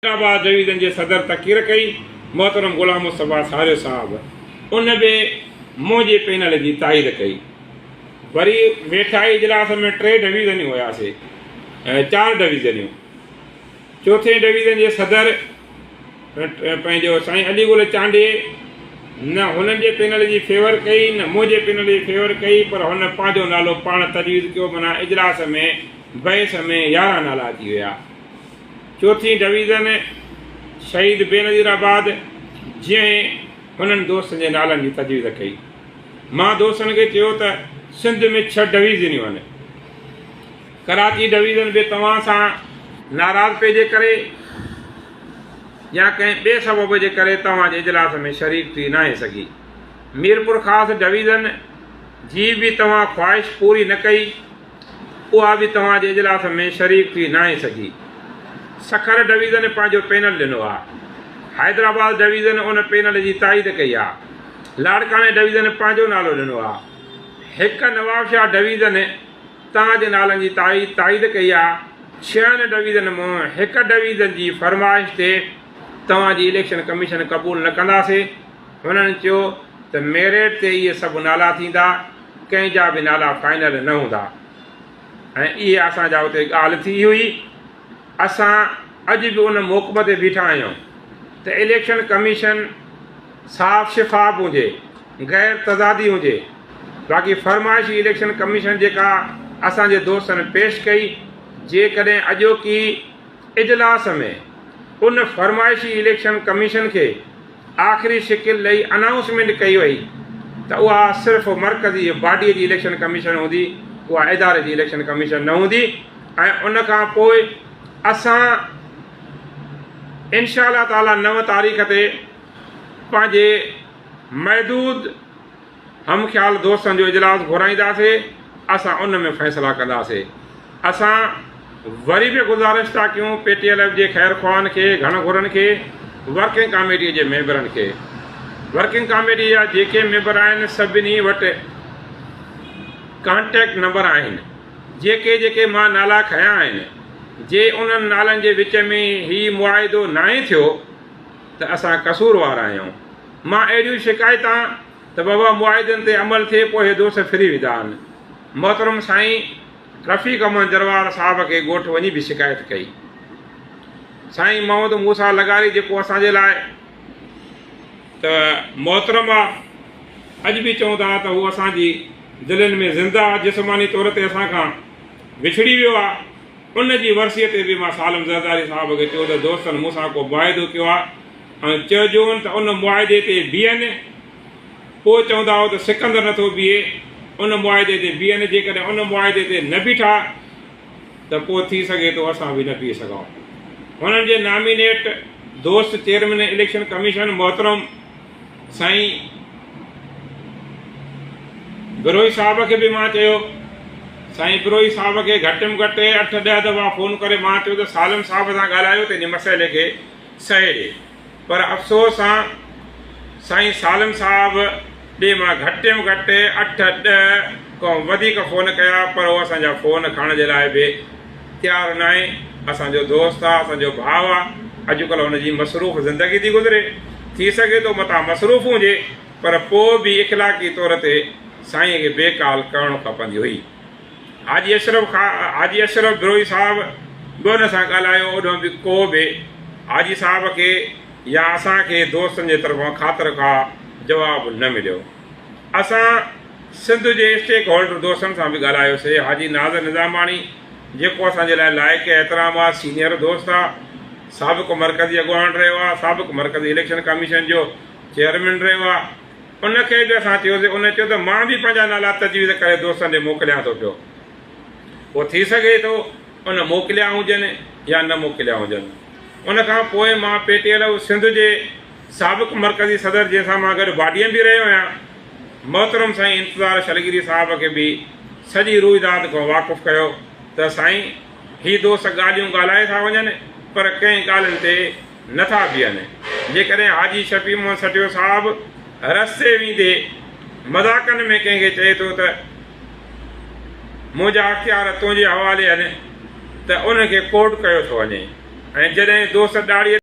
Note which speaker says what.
Speaker 1: Hyderabad division के सदर तक़रीर कई मोहतरम गुलाम मुस्तफ़ा सारे साहब उन बि मुंहिंजे पैनल की ताईद कई। वरी वेठाई इजलास में 3 डिवीज़नियूं हुयासीं, 4 डिवीज़नियूं। चौथे डिवीज़न के सदर पंहिंजो साईं अलीगुल चांडे न हुननि जे पैनल जी फेवर कई न मुंहिंजे पैनल जी फेवर कई, पर हुन पंहिंजो नालो पाण तजवीज़ कयो। माना इजलास में बहस में 11 नाला अची विया। चौथी डिवीज़न शहीद बेनज़ीराबाद जीअं हुननि दोस्तनि जे नालनि जी तजवीज़ कई। मां दोस्तनि खे चयो त सिंध में 6 डिवीज़नियूं आहिनि। कराची डिवीज़न बि तव्हां सां नाराज़ पइजे करे या कंहिं ॿिए सबब जे करे तव्हांजे इजलास में शरीक थी न आहे सघी। मीरपुर ख़ासि डिवीज़न जी बि तव्हां ख़्वाहिश पूरी न कई, उहा बि तव्हांजे इजलास में शरीक थी न आहे सघी। सखर डिवीज़न पंहिंजो पैनल ॾिनो आहे। हैदराबाद डिवीज़न उन पैनल जी ताईद कई आहे। लाड़काने डिवीज़न पंहिंजो नालो ॾिनो आहे। हिकु नवाबशाह डिवीज़न तव्हांजे नालनि जी ताईद कई आहे। 6 डिवीज़न मां हिकु डिवीज़न जी फरमाइश ते तव्हांजी इलेक्शन कमीशन क़बूल न कंदासीं। हुननि चयो त मेरिट ते इहे सभु नाला थींदा, कंहिंजा बि नाला फाइनल न हूंदा। ऐं इहा असांजा उते ॻाल्हि थी हुई। असां अॼु बि उन मौक़िफ़ ते बीठा आहियूं त इलेक्शन कमीशन साफ़ शिफ़ाफ़ हुजे, गैर तज़ादी हुजे। बाक़ी फरमाइशी इलेक्शन कमीशन जेका असांजे दोस्तनि पेश कई, जेकॾहिं अॼोकी इजलास में उन फरमाइशी इलेक्शन कमीशन खे आख़िरी शिकिल ॾेई अनाउंसमेंट कई वई त उहा सिर्फ़ु मरकज़ी बॉडीअ जी इलेक्शन कमीशन हूंदी, उहा इदारे जी इलेक्शन कमीशन न हूंदी। ऐं उन खां पोइ असां इंशाअल्लाह ताला 9 तारीख़ ते पंहिंजे महदूद हम ख़्याल दोस्तनि जो इजलास घुराईंदासीं। असां उन में फ़ैसिला कंदासीं। असां वरी बि गुज़ारिश था कयूं PTLF जे ख़ैर ख़्वाहनि खे, घण घुरनि खे, वर्किंग कमेटीअ जे मेंबरनि खे। वर्किंग कमेटी जा जेके मेंबर आहिनि सभिनी वटि कॉन्टेक्ट नंबर आहिनि। जेके मां नाला खयां आहिनि, जे उन्हनि नालनि जे विच में ही मुआइदो न आहे थियो त असां कसूरवार आहियूं। मां अहिड़ियूं शिकायतां त बाबा मुआइदनि ते अमल थिए पोइ हे दोस्त फिरी विधा आहिनि। मोहतरम साईं रफ़ीक अहमद जरवार साहब खे ॻोठु वञी बि शिकायत कई। साईं मोहम्मद मूसा लगारी जेको असांजे लाइ त मोहतरम आहे, अॼु बि चऊं था त उहो असांजी दिलनि में ज़िंदा जिस्मानी तौर ते असां खां विछड़ी वियो आहे। उन जी वर्सीअ ते बि मां सालम ज़रदारी साहब खे चयो त दोस्तनि मूंसां को मुआइदो कयो आहे ऐं चइजो त उन मुआइदे ते बीहनि। पोइ चवंदा हुओ त सिकंदर नथो बीहे, उन मुआइदे ते बीहनि। जेकॾहिं उन मुआइदे ते न बीठा त पोइ थी सघे थो असां बि न बीह सघूं। हुननि जे नॉमिनेट दोस्त चेयरमैन इलेक्शन कमीशन मोहतरम साईं बिरोही साहब खे बि मां चयो। साईं बिरोही साहब खे घटि में घटि 8-10 दफ़ा फ़ोन करे मां चयो त सालम साहब सां ॻाल्हायो त इन मसइले खे सहे ॾे। पर अफ़सोस सां साईं सालम साहब ॾे मां घटि में घटि 8-10 खां वधीक फ़ोन कया, पर उहो असांजा फ़ोन खणण जे लाइ बि तयारु न आहे। असांजो दोस्त आहे, असांजो भाउ आहे। अॼुकल्ह हुनजी मसरूफ़ ज़िंदगी थी गुज़रे। थी सघे थो मथां मसरूफ़ हुजे, पर पोइ बि इख़लाक़ी तौर ते साईं खे बेकाल करणु खपंदी हुई। हाजी अशरफ बिरोही साहब बि हुन सां ॻाल्हायो। उन बि को बि हाजी साहब खे या असांखे दोस्तनि जे तरफ़ां ख़ातिर खां जवाबु न मिलियो। असां सिंध जे स्टेक होल्डर दोस्तनि सां बि ॻाल्हायोसीं। हाजी नाज़र निज़ामाणी जेको असांजे लाइ लाइक़ एतिराम आहे, सीनियर दोस्त आहे, साबिक़ु मरकज़ी अॻुवान रहियो आहे, साबिक़ु मरकज़ी इलेक्शन कमीशन जो चेयरमैन रहियो आहे। उनखे बि असां चयोसीं। उन चयो त मां बि पंहिंजा नाला तजवीज़ करे दोस्तनि ॾे मोकिलियां थो पियो। पोइ थी सघे थो उन मोकिलिया हुजनि या न मोकिलिया हुजनि। उन खां पोइ मां PTLF सिंध जे साबिक़ु मरकज़ी सदर जंहिंसां मां गॾु बाडीअ बि रहियो आहियां, मोहतरम साईं इंतज़ार शलगिरी साहब खे बि सॼी रुईदाद खां वाक़ुफ़ु कयो त साईं ही दोस्त ॻाल्हियूं ॻाल्हाए था वञनि, पर कंहिं ॻाल्हियुनि ते नथा बीहनि। जेकॾहिं हाजी शफ़ी मोहम्मद सटियो साहब रस्ते वेंदे मज़ाक़नि में कंहिंखे चए थो त मुंहिंजा अख़्तियार तुंहिंजे हवाले आहिनि, त उनखे कोर्ट कयो थो वञे। ऐं जॾहिं दोस्त ॾाड़ीअ